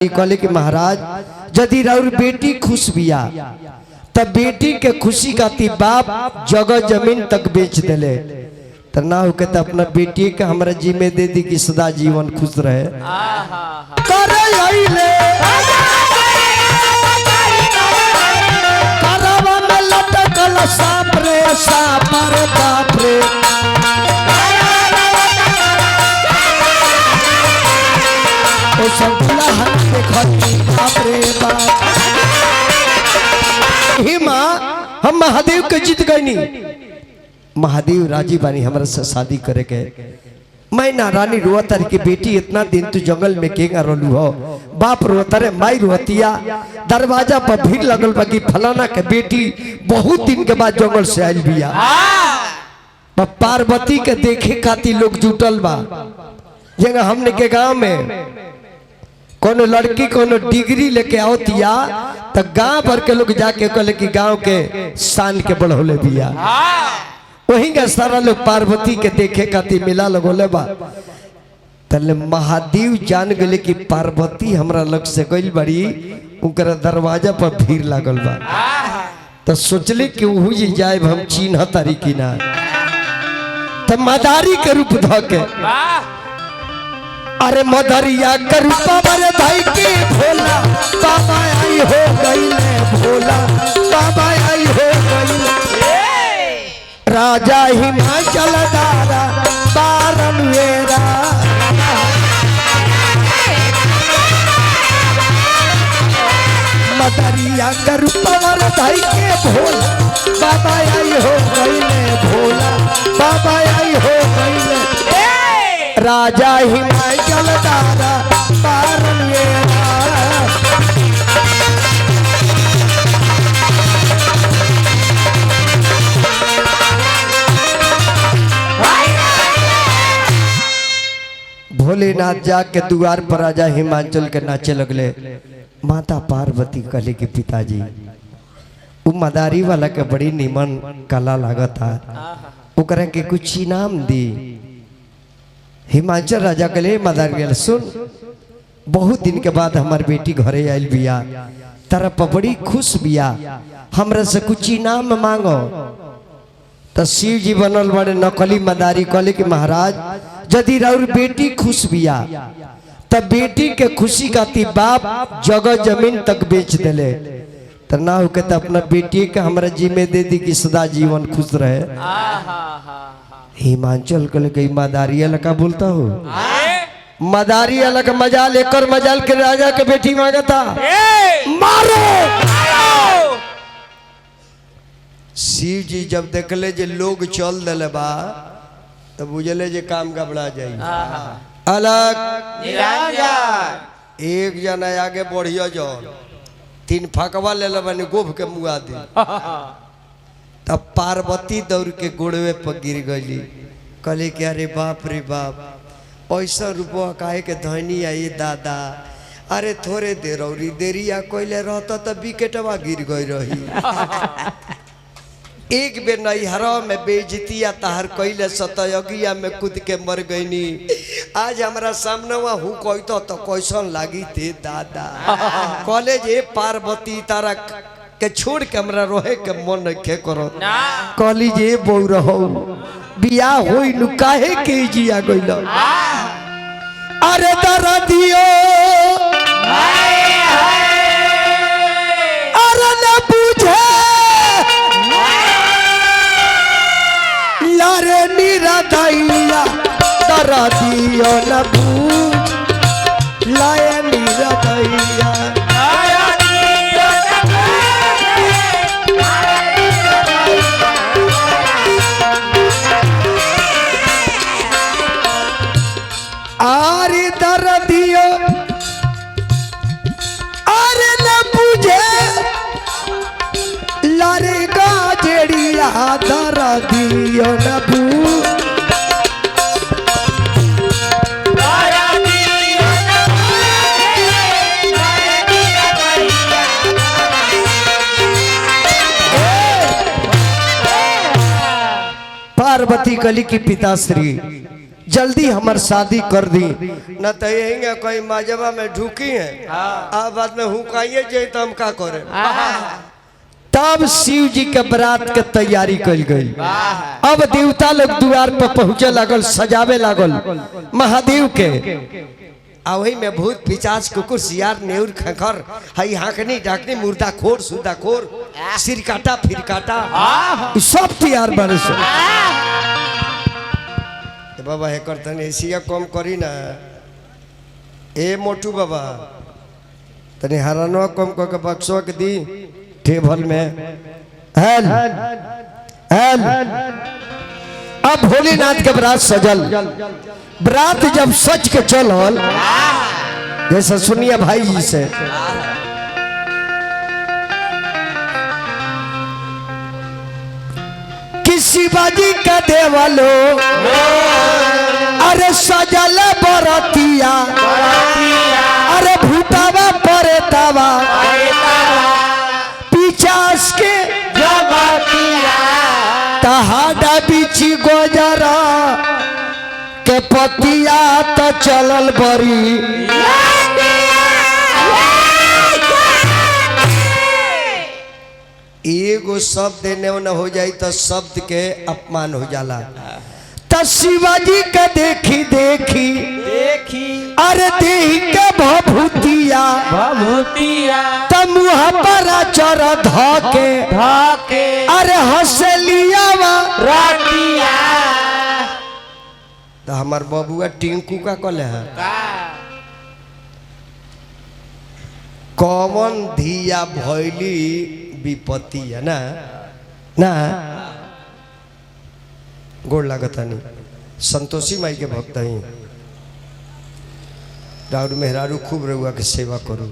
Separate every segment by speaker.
Speaker 1: कहले कि महाराज यदि राउर बेटी खुश बिया तब बेटी के खुशी खातिर बाप जगह जमीन तक बेच देले तो ना हो के तो अपना बेटी के हमरा जिम्मे दे दी कि सदा जीवन खुश रहे। करे आइले करवा में लटकल सांप रे सांप रे बाप रे ओ सब दुल्हन के खती बाप रे बाप। हे माँ हम महादेव के जीत गईनी, महादेव राजी बानी हमरा से शादी करे के। मैं ना रानी रोतर की बेटी इतना दिन तू जंगल में केगा रोलू हो, बाप रोतर माई रोतिया दरवाजा पर भीड़ लगल बा कि फलाना के बेटी बहुत दिन के बाद जंगल से आयल बिया। पार्वती के देखे खातिर लोग जुटल बा। जगह हमने के गांव में कोनो लड़की कोनो डिग्री लेके आवतिया तो गांव भर के लोग जाके कहले कि गांव के शान के बढ़ोले बिया। वहीं का सारा लोग पार्वती के देखे खातिर मिला लगोले बा। तले महादेव जान गले कि पार्वती हमरा लग से गइल बड़ी, उनकर दरवाजा पर भीड़ लागल बा। तो सोचले कि वही जी जाए हम चिन्ह तारी की ना तो मदारी के रूप धके अरे मदरिया के रूप में भाई के भोला बाबा आई हो गईले भोला बाबा आई हो गईले राजा हिमाचल दारा बारन वेरा मदरिया के रूप में भाई के भोला बाबा आई हो गईले भोला बाबा आई हो गईले राजा हिमाचल दारा बारन वेरा। भोलेनाथ जाके द्वार पर राजा हिमाचल के नाचे लगले। माता पार्वती कहले कि पिताजी वो मदारी वाला के बड़ी निमन कला लागता, ओकरा के कुछ इनाम दी। हिमाचल राजा कहले मदारी सुन, बहुत दिन के बाद हमार बेटी घरे आयल बिया, तारा पर बड़ी खुश बिया, हमरा से कुछ इनाम मांगो। तो शिव जी बनल बड़े नकली मदारी कहले कि महाराज यदि राउर बेटी खुश बिया तब बेटी के खुशी खातिर बाप जगह जमीन तक बेच देले तो ना हो के तो अपना बेटी के हमरा जिम्मे दे दी कि सदा जीवन खुश रहे। हिमाचल कल के मदारी का बोलता हो, मदारी अलग मजाल एकर मजाल के राजा के बेटी मांगता मारो। शिव जी जब देखले जे लोग चल दिले बा तो बुझले जे काम गबड़ा जाई। अलग एक जना आगे बढ़िया जो तीन फकवा ले बनी गोभ के मुआ दी। तब पार्वती दौड़ के गोड़वे पर गिर गई, कहले कि अरे बाप रे बाप ऐसा रुपया काहे के धनी आई दादा, अरे थोड़े देर और देरिया कोइले रहता तो विकेटवा गिर गई रही। एक बेर नैहरा में बेइज्जतिया तहर कैले सतयगिया में कूद के मर गईनी, आज हमारा सामने हूँ कहता तो कैसन लागी थे दादा। कॉलेज पार्वती तारा के छोड़ के हमरा रोहे के मन रखे करो, कॉलेज बो रहो बिया होई नु काहे के जिया गइल। अरे दरा दियो अरे न बुझे लारे निरदैया दरा दियो न बुझ लाए निरदैया। आरे दर दियो अरे न बुझे लारे गाजड़िया दर दियो न बुझ पार्वती कली की पिताश्री जल्दी हमार शादी कर दी न तो यही कोई माजबा में ढुकी है अब बाद में हुकाइए जाए तो हम का करे। तब शिव जी के बरात के तैयारी कल गई। अब देवता लोग द्वार पर पहुंचे लागल, सजावे लागल महादेव के। वही में भूत पिचास कुकुर सियार नेउर खखर हई हाकनी डाकनी मुर्दा खोर सुदा खोर सिर काटा फिर काटा सब तैयार बने से। बाबा हे करतन एसिया कम करी ना ए मोटू बाबा तने हरानो कम को के बक्सो के दी टेबल में हेल हेल। अब भोलेनाथ के बरात सजल। बरात जब सच के चलल जैसा सुनिए भाई जी से किसी बाजी का देवलो अरे सजल बरतिया अरे भूतावा परेतावा पिचास के तहाड़ा बिछी गोजरा के पतिया तो चलल बरी। एगो शब्द न हो जाए तो शब्द के अपमान हो जाला। तो शिवाजी के देखी देखी अरे देख के भभूतिया तो मुँह पर चर धके अरे हंसलिया तो हमार बबुआ टिंकू का कल है कौन धिया भैली विपत्ति है ना ना गोड़ लागता नहीं संतोषी माई के भक्त ही राउर मेहरारू खूब रहुआ के सेवा करू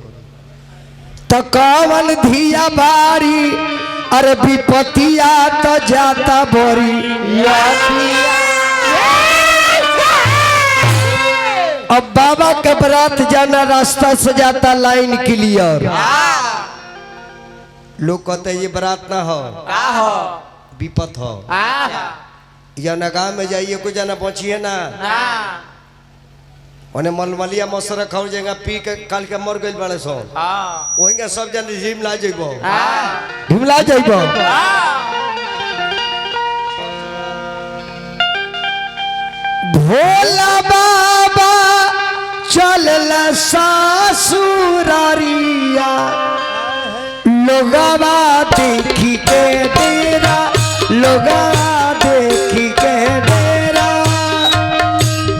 Speaker 1: तो कौन धिया बारी अरे विपत्तिया तो जाता बोरी। अब बाबा के बरात जाना रास्ता से जाता लाइन क्लियर। लोग कहते ये बरात ना हो विपत हो या ना गाँव में जाइए को जाना पहुंचिए ना उन्हें मलमलिया मसर खाओ जाएगा पी के काल के मर गई बड़े सो वही सब जन ढिमला जाइबो ढिमला जाइबो। भोला बाबा चल सासुरारिया लोगवा देखी के डेरा लोगवा देखी के डेरा।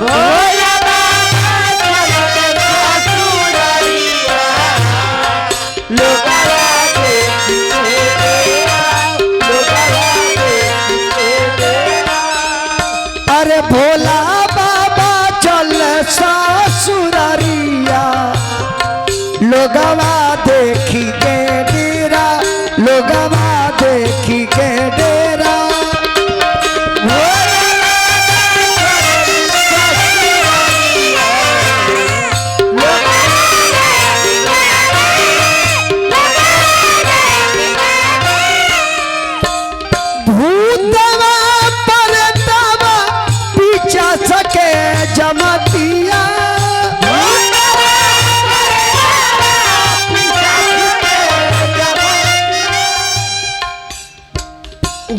Speaker 1: भोला बाबा चल सासुरारिया लोगवा देखी के डेरा लोगवा देखी के डेरा। अरे भोला बाबा चल सासुरारिया लोगवा देखी के डेरा लोगवा देखी के डेरा। भूतवा परतवा पीछा सके जमतिया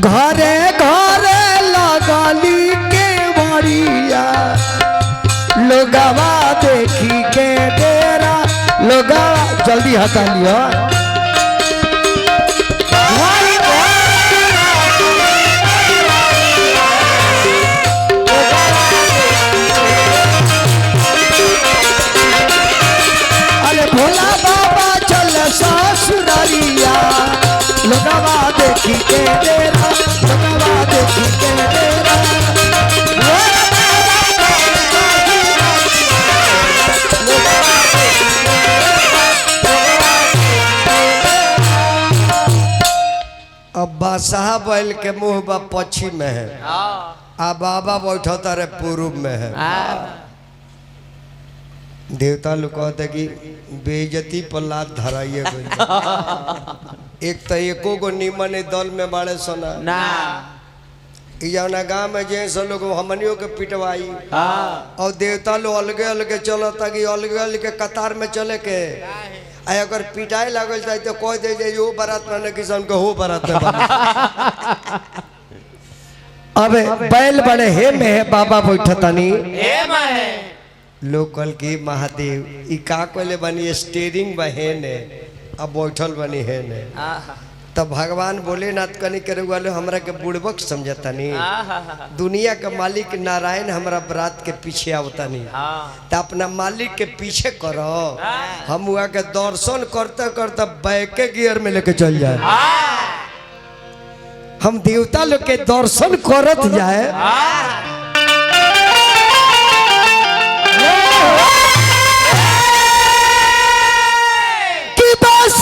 Speaker 1: घरे घरे लगली के बड़िया लोगवा देखी के डेरा लोगवा जल्दी हटा लियो। अरे भोला बाबा चल ससुरारिया लोगवा देखी के डेरा लोगवा देखी के डेरा। अब बादशाह बैल के मुंह बा पश्चिम में है आ बाबा बैठता रे पूर्व में है। देवता लोग कहते कि बेइज्जती पर लात धराइए एक तो एको गो निमन दल में बाड़े सोना
Speaker 2: ना
Speaker 1: जौना गाँव में जैसे लोग हमनियों के पिटवाई और देवता लोग अलगे अलगे चलो ताकि अलगे अलगे कतार में चले के अगर पिटाई लागल जाए तो कह दे जाए वो बारात में किसान को हो बारात में अब बैल बड़े हे में है बाबा बैठतनी लोग कल की महादेव ई का कोले बनी स्टीयरिंग बहन है अब बैठल बनी है ने तब भगवान बोले नाथ कनी करे वाले हमरा के बुड़बक समझता नहीं दुनिया का मालिक नारायण हमरा बरात के पीछे आवता नहीं तो अपना मालिक के पीछे करो हम हुआ के दर्शन करते करते बैके गियर में लेके चल जाए हम देवता लोग के दर्शन करत जाए कि बस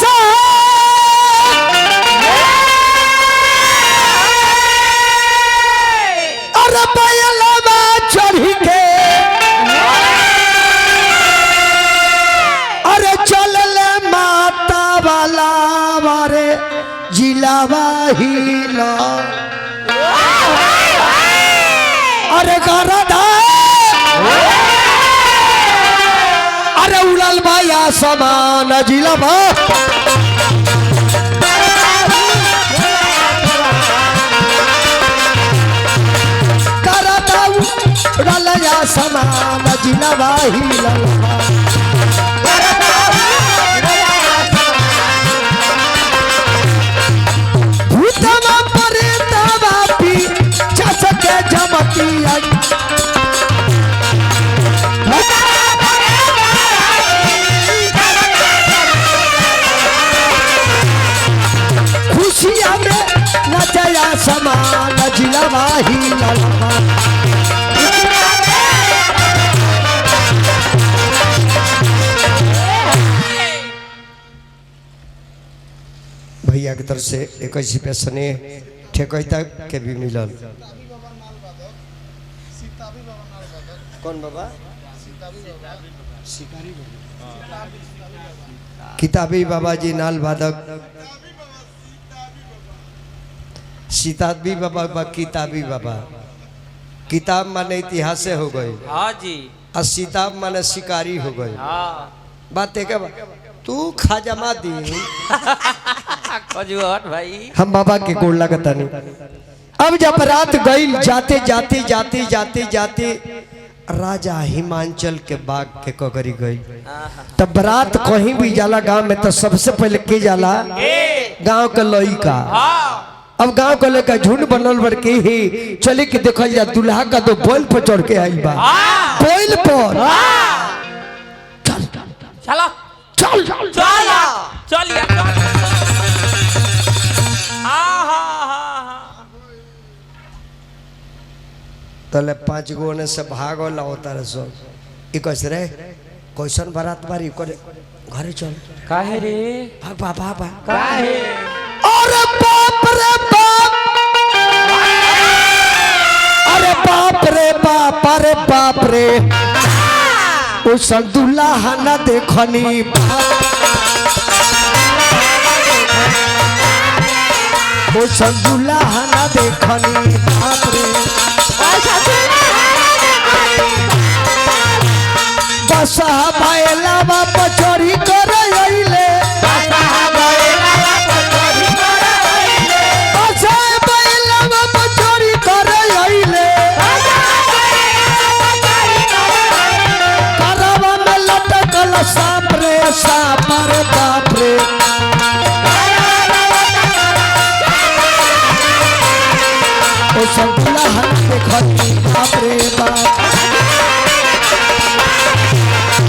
Speaker 1: चढ़ी के अरे चल माता वाला वारे जिलावा हिला अरे गरदा अरे उड़ल बाया समान जिलावा रलया समान जिलवा हिलवा भूतवा परेतवा पी चसके जमती खुशियाँ में नचया समान जिलवा हिलवा भैया की तरफ से 21 पैसा ने ठेकैता के भी मिलल कौन बाबा किताबी बाबा जी नाल बाधक सीताबी बाबा किताबी बाबा किताब माने इतिहास से हो गए
Speaker 2: हाँ जी
Speaker 1: और सीताब माने शिकारी हो गए बात है क्या तू खाजमा दी
Speaker 2: भाई
Speaker 1: हम बाबा के गोड़ लगता नहीं अब जब रात गई जाते जाते जाते जाते जाते राजा हिमांचल के बाग के कगरी गई तब बारात कहीं भी जाला गांव में तो सबसे पहले के जाला गांव के लड़का अब गांव को लेकर झुंड बनल बड़ के ही चले के देखल जा दूल्हा का तो बैल पर चढ़ के आई बा बैल पर
Speaker 2: चल चलो
Speaker 1: चल
Speaker 2: चल
Speaker 1: तले 5 गो ने से भागल होता रे सो ई कैसे रे कैसन बारात बारी करे घरे चल
Speaker 2: काहे रे
Speaker 1: बाबा
Speaker 2: काहे
Speaker 1: अरे बाप रे बाप अरे बाप रे बाप अरे बाप रे उस दुल्हा न देखनी उस दुल्हा न देखनी बाप रे बस बैला बाप चोरी कर अइले साप रे साप रे बाप रे ओ सब दुल्हा देखनी बाप रे बाप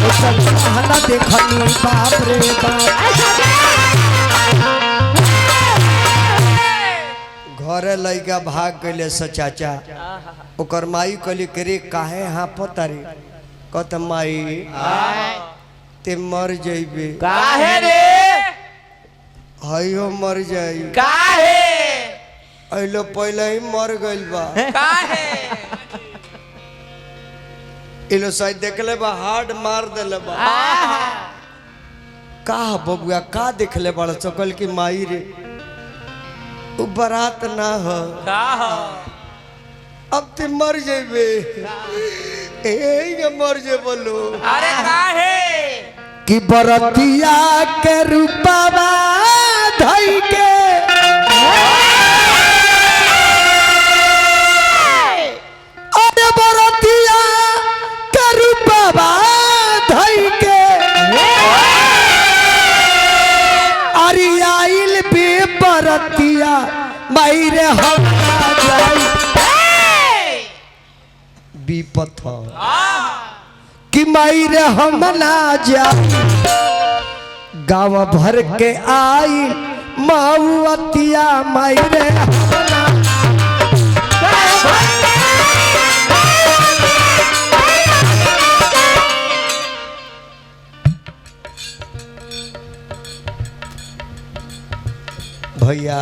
Speaker 1: ओ सब दुल्हा देखनी बाप रे बाप घरे लइका भाग गइले से चाचा ओकर माई कहली करे काहे हाँ पता रे कत माई ते मर जाइबे
Speaker 2: काहे रे
Speaker 1: हइयो मर जाई
Speaker 2: काहे
Speaker 1: अइलो पहले ही मर गइल बा
Speaker 2: काहे
Speaker 1: इलो शायद देखले बा हार्ड मार देले बा का बबुआ का देखले बड़ सकल की माई रे उ बारात ना हो
Speaker 2: का हो
Speaker 1: अब ते मर जेबे मर जे बोलो
Speaker 2: अरे काहे
Speaker 1: कि बरतिया के रूपवा धई के अरे बरतिया के रूपवा धई के अरे आइल बे बरतिया मायरे हम जाई विपत कि मायरे हम ना जाई गाँव भर के आई माउतिया मायरे भैया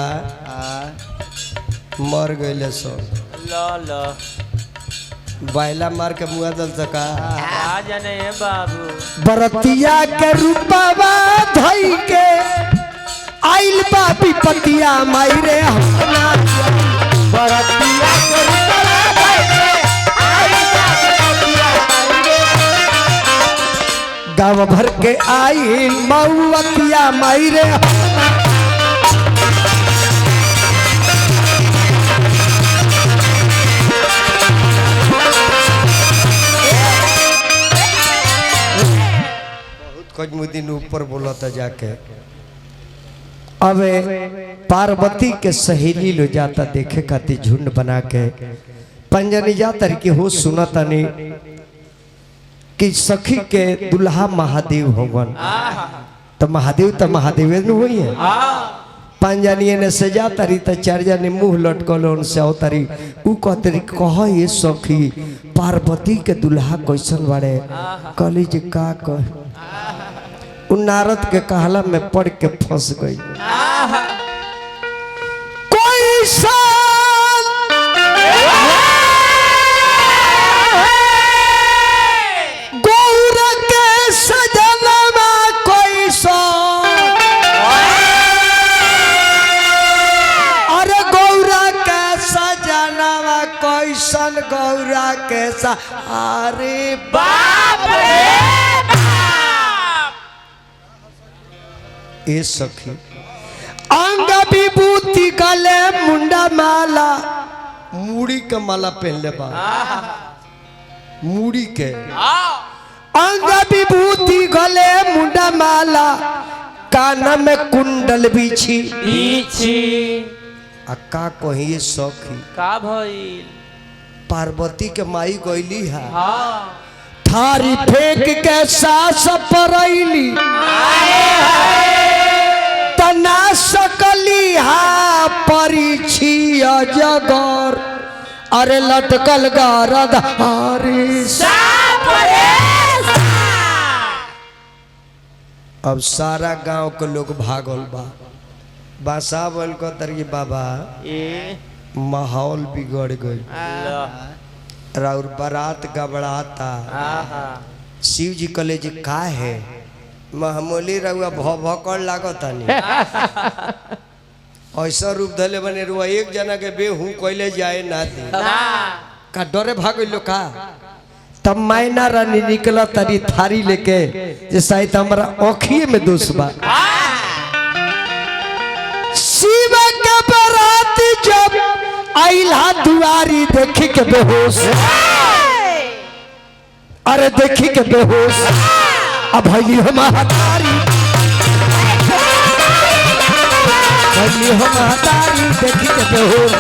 Speaker 1: मर गए सब
Speaker 2: लो लो
Speaker 1: बैला मार के मुआ दल सका
Speaker 2: आ जाने है बाबू
Speaker 1: बरतिया के रूपवा धई के आइल बा विपतिया मायरे हमना बरतिया के रूपवा धई के आइल बा विपतिया मायरे गाँव भर के आइल मऊतिया मायरे कुछ दिन ऊपर बोला था जाके अब पार्वती के सहेली लो जाता देखे खाती झुंड बना के पंजनी जाता कि हो सुना तनी कि सखी के दुल्हा महादेव होगन तो महादेव न हुई है पंजनिए ने से जाता रही तो चार जने मुंह लटकल उनसे अवतारी ऊ कहते कह ये सखी पार्वती के दुल्हा कैसन बाड़े कली जी का कह नारद के कहला में पड़ के फंस गई कोई साल गौर के सजनमा कोई साल अरे गौरा के सजनमा कैसन गौरा के सा अरे
Speaker 2: बाप रे
Speaker 1: ए सखी अंग विभूति गले मुंडा माला मूड़ी के माला पहनले बा मूड़ी के अंग विभूति गले मुंडा माला कान में कुंडल बिछी अक्का कही सखी
Speaker 2: का भइल
Speaker 1: पार्वती के माई गईली है थारी फेंक के सास परैली तना सकली हा परिछी अजगर अरे लटकल गरद हरी अब सारा गांव के लोग भागल बा बासा बोल को तरी बाबा माहौल बिगड़ गई राउर बारात गबड़ाता शिव जी कले जी का है महमूली रहुआ भौभकड़ लागता नहीं ऐसा रूप धले बने रुआ एक जना के बेहू कोइले जाए ना दे का डरे भागलो का तब मैना रानी निकला तरी थारी लेके जे शायद हमारा आँखिए में दोष बा शिव के बारात जब आइला दुआरी देखी के बेहोश अरे देखी के बेहोश अब भैली हमारी देखी के बेहोश